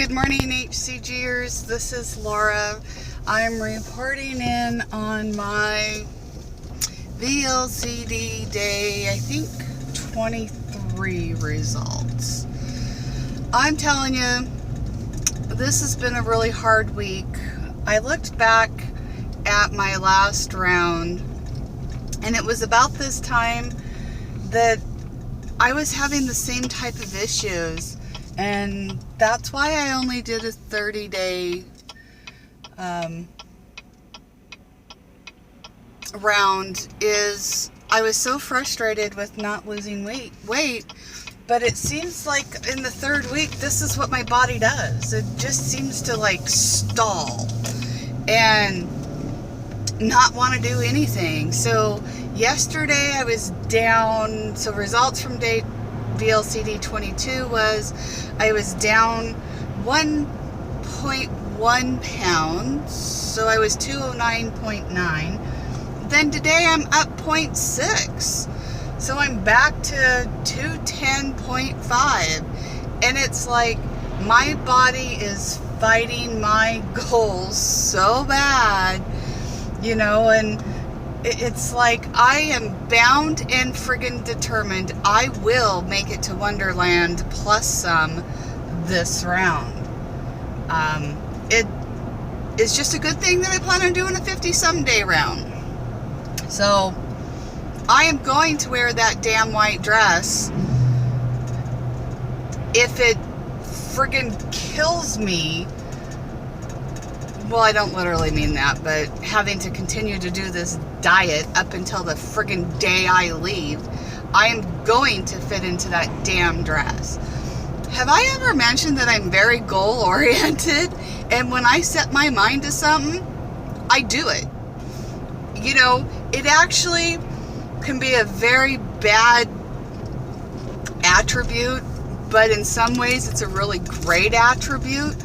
Good morning, HCGers. This is Laura. I'm reporting in on my VLCD day, I think 23 results. I'm telling you, this has been a really hard week. I looked back at my last round, and it was about this time that I was having the same type of issues. And that's why I only did a 30-day round. Is I was so frustrated with not losing weight, but it seems like in the third week, this is what my body does. It just seems to like stall and not want to do anything. So yesterday I was down. So results from day VLCD 22 was I was down 1.1 pounds, so I was 209.9. Then today I'm up 0.6, so I'm back to 210.5, and it's like my body is fighting my goals so bad, you know, and it's like I am bound and friggin' determined I will make it to Wonderland plus some this round. It is just a good thing that I plan on doing a 50-some day round. So I am going to wear that damn white dress. If it friggin' kills me, well, I don't literally mean that, but having to continue to do this diet up until the friggin' day I leave, I am going to fit into that damn dress. Have I ever mentioned that I'm very goal-oriented, and when I set my mind to something, I do it? You know, it actually can be a very bad attribute, but in some ways it's a really great attribute.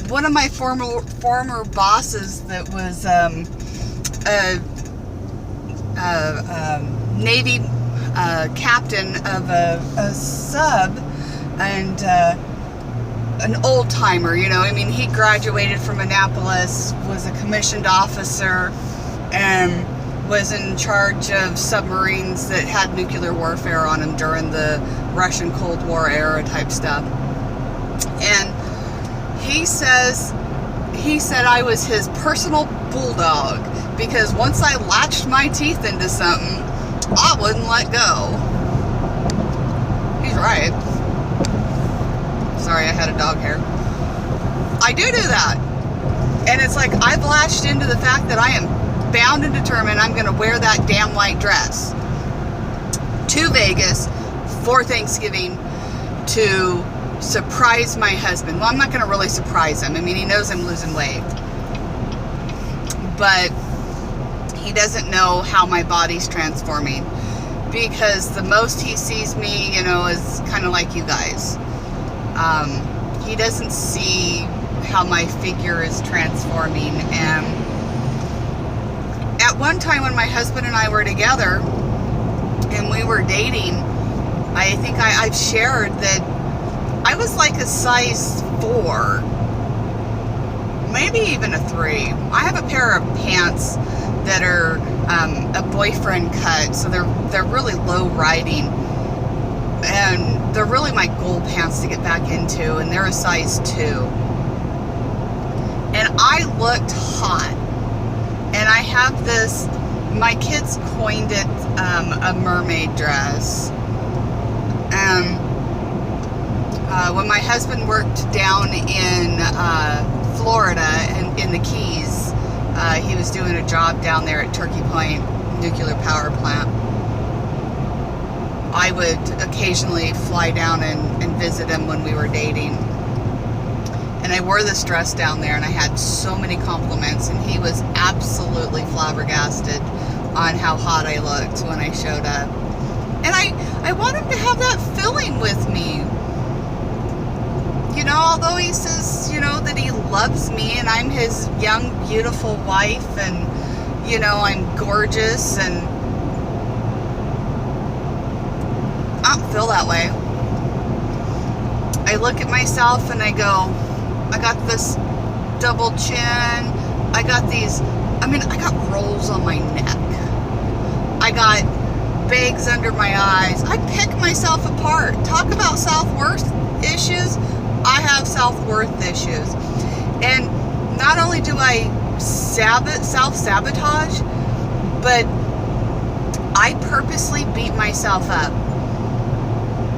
One of my former bosses that was a Navy captain of a sub, and an old timer, you know, I mean, he graduated from Annapolis, was a commissioned officer, and was in charge of submarines that had nuclear warfare on them during the Russian Cold War era type stuff. And he said I was his personal bulldog, because once I latched my teeth into something, I wouldn't let go. He's right. Sorry, I had a dog hair. I do that. And it's like I've latched into the fact that I am bound and determined I'm going to wear that damn white dress to Vegas for Thanksgiving to surprise my husband. Well, I'm not going to really surprise him. I mean, he knows I'm losing weight, but he doesn't know how my body's transforming, because the most he sees me, you know, is kind of like you guys. He doesn't see how my figure is transforming. And at one time when my husband and I were together and we were dating, I think I've shared that I was like a size 4, maybe even a 3. I have a pair of pants that are a boyfriend cut, so they're really low riding, and they're really my goal pants to get back into, and they're a size 2. And I looked hot, and I have this, my kids coined it a mermaid dress. When my husband worked down in Florida and in the Keys, he was doing a job down there at Turkey Point nuclear power plant. I would occasionally fly down and visit him when we were dating. And I wore this dress down there, and I had so many compliments, and he was absolutely flabbergasted on how hot I looked when I showed up. And I want him to have that feeling with me. You know, although he says, you know, that he loves me and I'm his young, beautiful wife, and, you know, I'm gorgeous, and I don't feel that way. I look at myself and I go, I got this double chin. I got these, I got rolls on my neck. I got bags under my eyes. I pick myself apart. Talk about self-worth issues. I have self-worth issues. And not only do I self-sabotage, but I purposely beat myself up.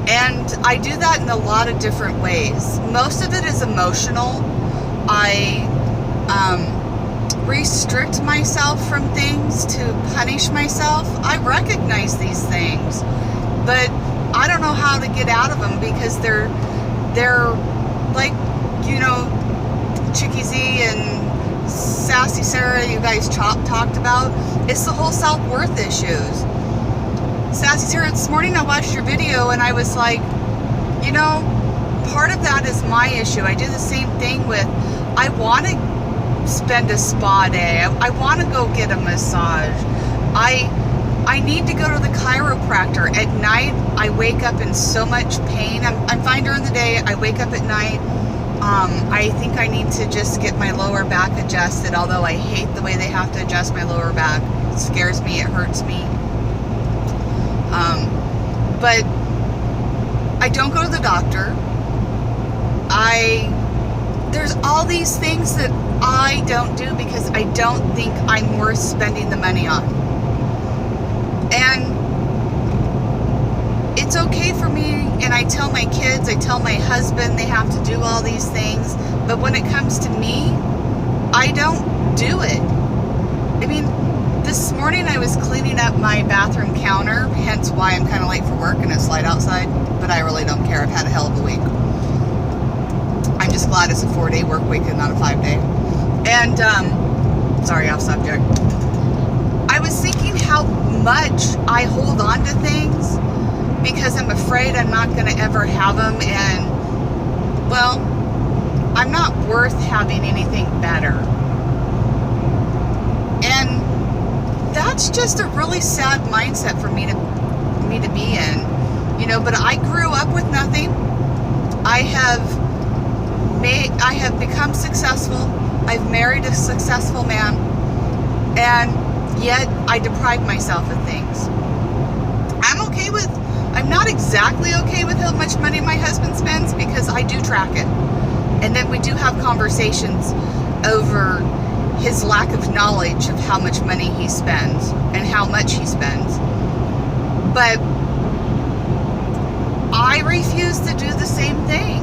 And I do that in a lot of different ways. Most of it is emotional. I restrict myself from things to punish myself. I recognize these things, but I don't know how to get out of them because they're like, Chicky Z and Sassy Sarah, you guys talked about. It's the whole self-worth issues. Sassy Sarah, this morning I watched your video and I was like, part of that is my issue. I do the same thing with, I want to spend a spa day. I want to go get a massage. I need to go to the chiropractor. At night, I wake up in so much pain. I'm fine during the day. I wake up at night. I think I need to just get my lower back adjusted, although I hate the way they have to adjust my lower back. It scares me. It hurts me. But I don't go to the doctor. There's all these things that I don't do because I don't think I'm worth spending the money on. And it's okay for me, and I tell my kids, I tell my husband they have to do all these things, but when it comes to me, I don't do it. This morning I was cleaning up my bathroom counter, hence why I'm kind of late for work and it's light outside, but I really don't care. I've had a hell of a week. I'm just glad it's a 4-day work week and not a 5-day. And, sorry, off subject. I was thinking how much I hold on to things because I'm afraid I'm not going to ever have them, and, well, I'm not worth having anything better. And that's just a really sad mindset for me to be in, but I grew up with nothing. I have become successful. I've married a successful man, and yet I deprive myself of things. I'm not exactly okay with how much money my husband spends because I do track it. And then we do have conversations over his lack of knowledge of how much money he spends and how much he spends. But I refuse to do the same thing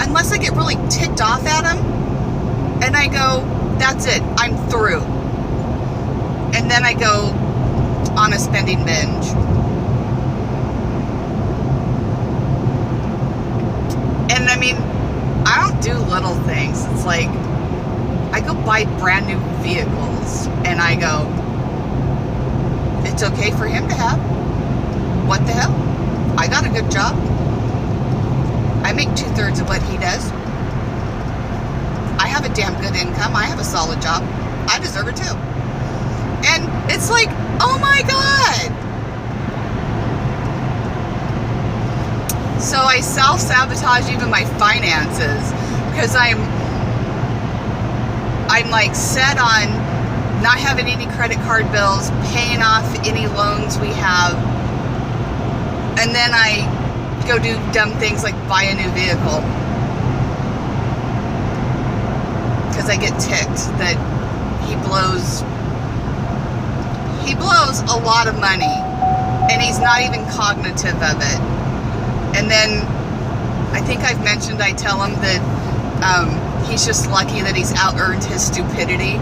unless I get really ticked off at him and I go, that's it, I'm through. And then I go on a spending binge. And I don't do little things. It's like, I go buy brand new vehicles and I go, it's okay for him to have. What the hell? I got a good job. I make 2/3 of what he does. I have a damn good income. I have a solid job. I deserve it too. And it's like, oh my God. So I self-sabotage even my finances because I'm like set on not having any credit card bills, paying off any loans we have, and then I go do dumb things like buy a new vehicle because I get ticked that he blows a lot of money and he's not even cognitive of it. And then I think I've mentioned, I tell him that he's just lucky that he's out-earned his stupidity.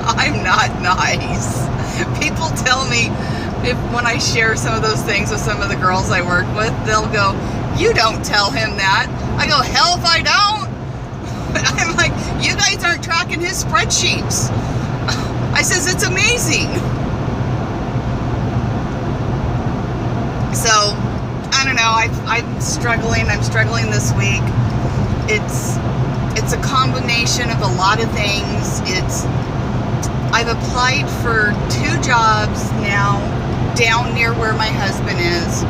I'm not nice. People tell me when I share some of those things with some of the girls I work with, they'll go, you don't tell him that. I go, hell if I don't. I'm like, you guys aren't tracking his spreadsheets. I says, it's amazing. So, I don't know, I'm struggling this week. It's a combination of a lot of things. I've applied for 2 jobs now down near where my husband is.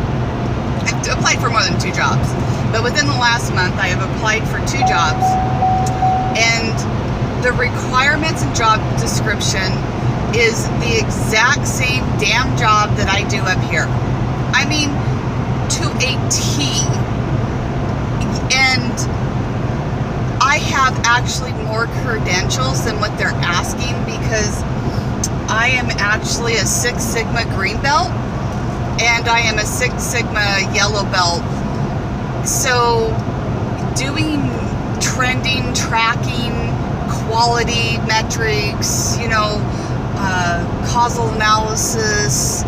I've applied for more than 2 jobs. But within the last month, I have applied for 2 jobs. And the requirements and job description is the exact same damn job that I do up here. I mean, to a T. And I have actually more credentials than what they're asking, because I am actually a 6 Sigma green belt and I am a 6 Sigma yellow belt. So doing trending, tracking, quality metrics, causal analysis,